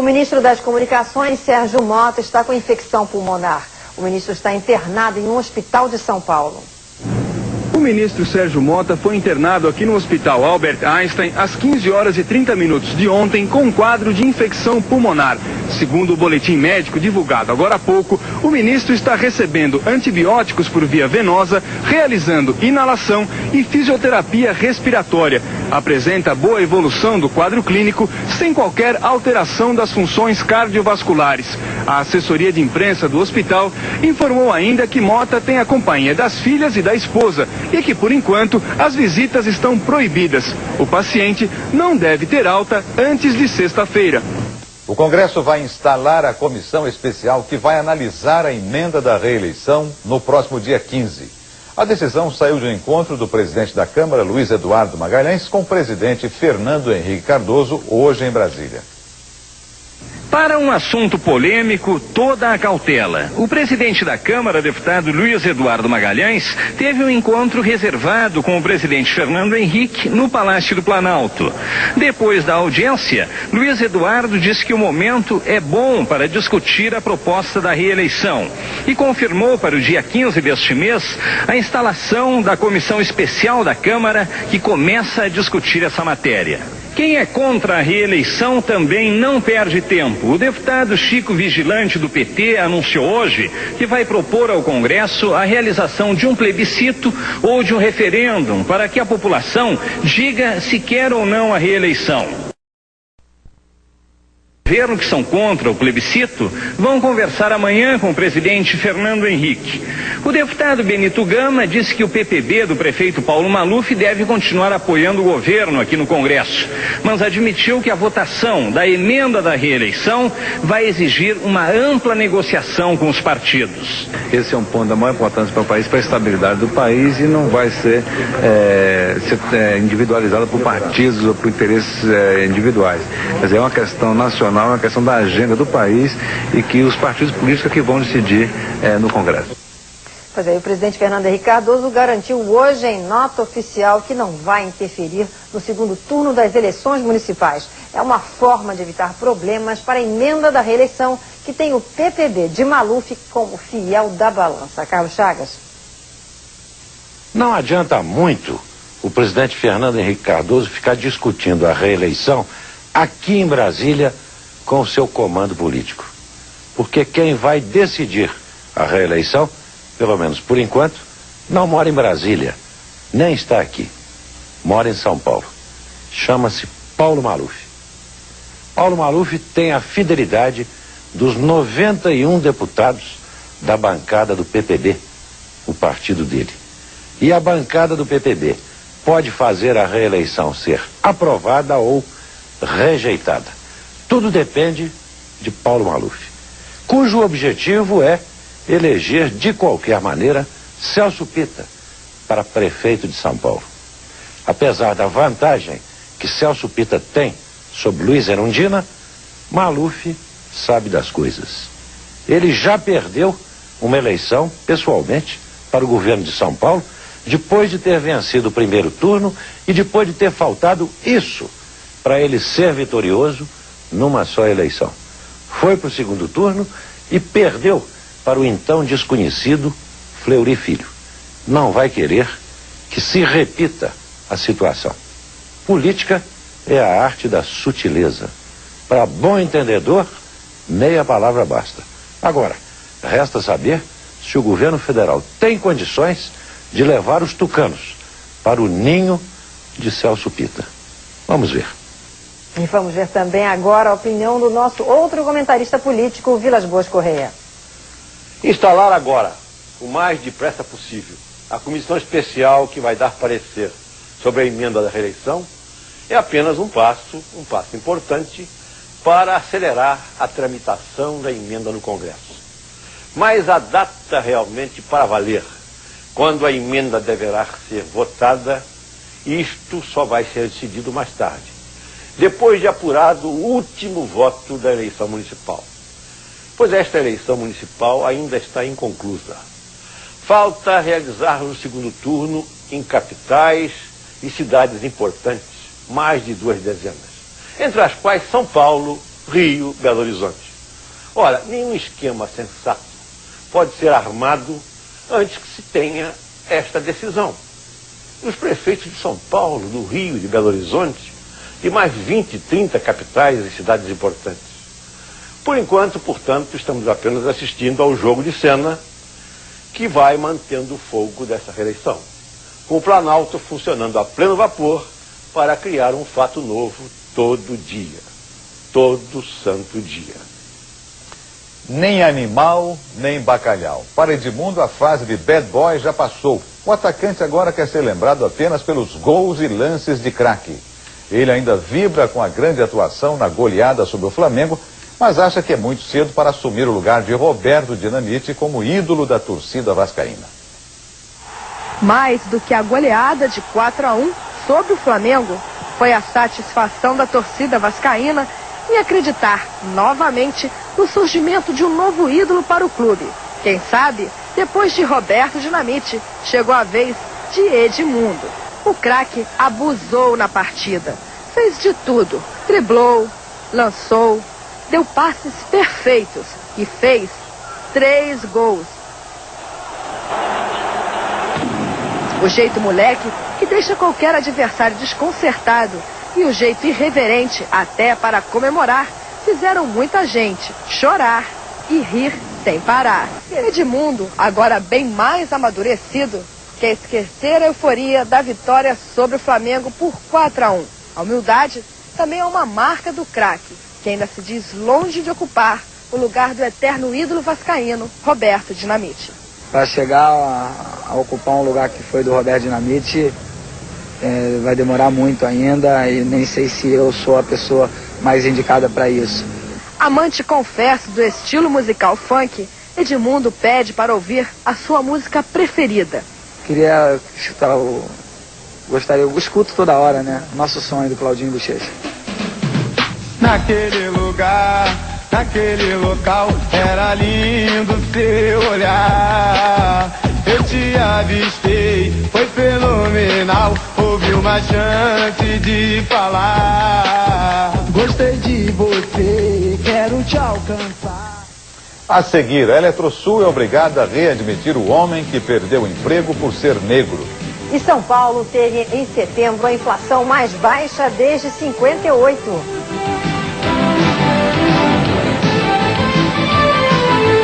ministro das Comunicações, Sérgio Mota, está com infecção pulmonar. O ministro está internado em um hospital de São Paulo. O ministro Sérgio Mota foi internado aqui no Hospital Albert Einstein às 15 horas e 30 minutos de ontem com um quadro de infecção pulmonar. Segundo o boletim médico divulgado agora há pouco, o ministro está recebendo antibióticos por via venosa, realizando inalação e fisioterapia respiratória. Apresenta boa evolução do quadro clínico, sem qualquer alteração das funções cardiovasculares. A assessoria de imprensa do hospital informou ainda que Mota tem a companhia das filhas e da esposa e que, por enquanto, as visitas estão proibidas. O paciente não deve ter alta antes de sexta-feira. O Congresso vai instalar a comissão especial que vai analisar a emenda da reeleição no próximo dia 15. A decisão saiu de um encontro do presidente da Câmara, Luiz Eduardo Magalhães, com o presidente Fernando Henrique Cardoso, hoje em Brasília. Para um assunto polêmico, toda a cautela. O presidente da Câmara, deputado Luiz Eduardo Magalhães, teve um encontro reservado com o presidente Fernando Henrique no Palácio do Planalto. Depois da audiência, Luiz Eduardo disse que o momento é bom para discutir a proposta da reeleição e confirmou para o dia 15 deste mês a instalação da comissão especial da Câmara que começa a discutir essa matéria. Quem é contra a reeleição também não perde tempo. O deputado Chico Vigilante do PT anunciou hoje que vai propor ao Congresso a realização de um plebiscito ou de um referêndum para que a população diga se quer ou não a reeleição. Governo que são contra o plebiscito vão conversar amanhã com o presidente Fernando Henrique. O deputado Benito Gama disse que o PPB do prefeito Paulo Maluf deve continuar apoiando o governo aqui no Congresso, mas admitiu que a votação da emenda da reeleição vai exigir uma ampla negociação com os partidos. Esse é um ponto da maior importância para o país, para a estabilidade do país, e não vai ser individualizado por partidos ou por interesses individuais. Quer dizer, é uma questão nacional, uma questão da agenda do país e que os partidos políticos que vão decidir no Congresso. Pois é, o presidente Fernando Henrique Cardoso garantiu hoje em nota oficial que não vai interferir no segundo turno das eleições municipais. É uma forma de evitar problemas para a emenda da reeleição que tem o PPB de Maluf como fiel da balança. Carlos Chagas. Não adianta muito o presidente Fernando Henrique Cardoso ficar discutindo a reeleição aqui em Brasília com o seu comando político. Porque quem vai decidir a reeleição, pelo menos por enquanto, não mora em Brasília, nem está aqui. Mora em São Paulo. Chama-se Paulo Maluf. Paulo Maluf tem a fidelidade dos 91 deputados da bancada do PPB, o partido dele. E a bancada do PPB pode fazer a reeleição ser aprovada ou rejeitada. Tudo depende de Paulo Maluf, cujo objetivo é eleger de qualquer maneira Celso Pitta para prefeito de São Paulo. Apesar da vantagem que Celso Pitta tem sobre Luiz Erundina, Maluf sabe das coisas. Ele já perdeu uma eleição, pessoalmente, para o governo de São Paulo, depois de ter vencido o primeiro turno e depois de ter faltado isso para ele ser vitorioso numa só eleição. Foi para o segundo turno e perdeu para o então desconhecido Fleury Filho. Não vai querer que se repita a situação. Política é a arte da sutileza. Para bom entendedor, meia palavra basta. Agora, resta saber se o governo federal tem condições de levar os tucanos para o ninho de Celso Pitta. Vamos ver. E vamos ver também agora a opinião do nosso outro comentarista político, Vilas Boas Correia. Instalar agora, o mais depressa possível, a comissão especial que vai dar parecer sobre a emenda da reeleição é apenas um passo importante para acelerar a tramitação da emenda no Congresso. Mas a data realmente para valer, quando a emenda deverá ser votada, isto só vai ser decidido mais tarde, depois de apurado o último voto da eleição municipal. Pois esta eleição municipal ainda está inconclusa. Falta realizar no segundo turno em capitais e cidades importantes, mais de 2 dezenas, entre as quais São Paulo Rio, Belo Horizonte. Ora, nenhum esquema sensato pode ser armado antes que se tenha esta decisão. E os prefeitos de São Paulo, do Rio, de Belo Horizonte, de mais 20, 30 capitais e cidades importantes. Por enquanto, portanto, estamos apenas assistindo ao jogo de cena que vai mantendo o fogo dessa reeleição, com o Planalto funcionando a pleno vapor para criar um fato novo todo dia, todo santo dia. Nem animal, nem bacalhau. Para Edmundo, a fase de bad boy já passou. O atacante agora quer ser lembrado apenas pelos gols e lances de craque. Ele ainda vibra com a grande atuação na goleada sobre o Flamengo, mas acha que é muito cedo para assumir o lugar de Roberto Dinamite como ídolo da torcida vascaína. Mais do que a goleada de 4-1 sobre o Flamengo, foi a satisfação da torcida vascaína em acreditar novamente no surgimento de um novo ídolo para o clube. Quem sabe, depois de Roberto Dinamite, chegou a vez de Edmundo. O craque abusou na partida, fez de tudo, driblou, lançou, deu passes perfeitos e fez 3 gols. O jeito moleque que deixa qualquer adversário desconcertado e o jeito irreverente até para comemorar fizeram muita gente chorar e rir sem parar. Edmundo, agora bem mais amadurecido, quer esquecer a euforia da vitória sobre o Flamengo por 4-1. A humildade também é uma marca do craque, que ainda se diz longe de ocupar o lugar do eterno ídolo vascaíno, Roberto Dinamite. Para chegar a ocupar um lugar que foi do Roberto Dinamite, vai demorar muito ainda e nem sei se eu sou a pessoa mais indicada para isso. Amante confesso do estilo musical funk, Edmundo pede para ouvir a sua música preferida. Queria escutar eu escuto toda hora, né? Nosso Sonho, do Claudinho Bochecha. Naquele lugar, naquele local, era lindo seu olhar. Eu te avistei, foi fenomenal, houve uma chance de falar. Gostei de você, quero te alcançar. A seguir, a Eletrosul é obrigada a readmitir o homem que perdeu o emprego por ser negro. E São Paulo teve em setembro a inflação mais baixa desde 58.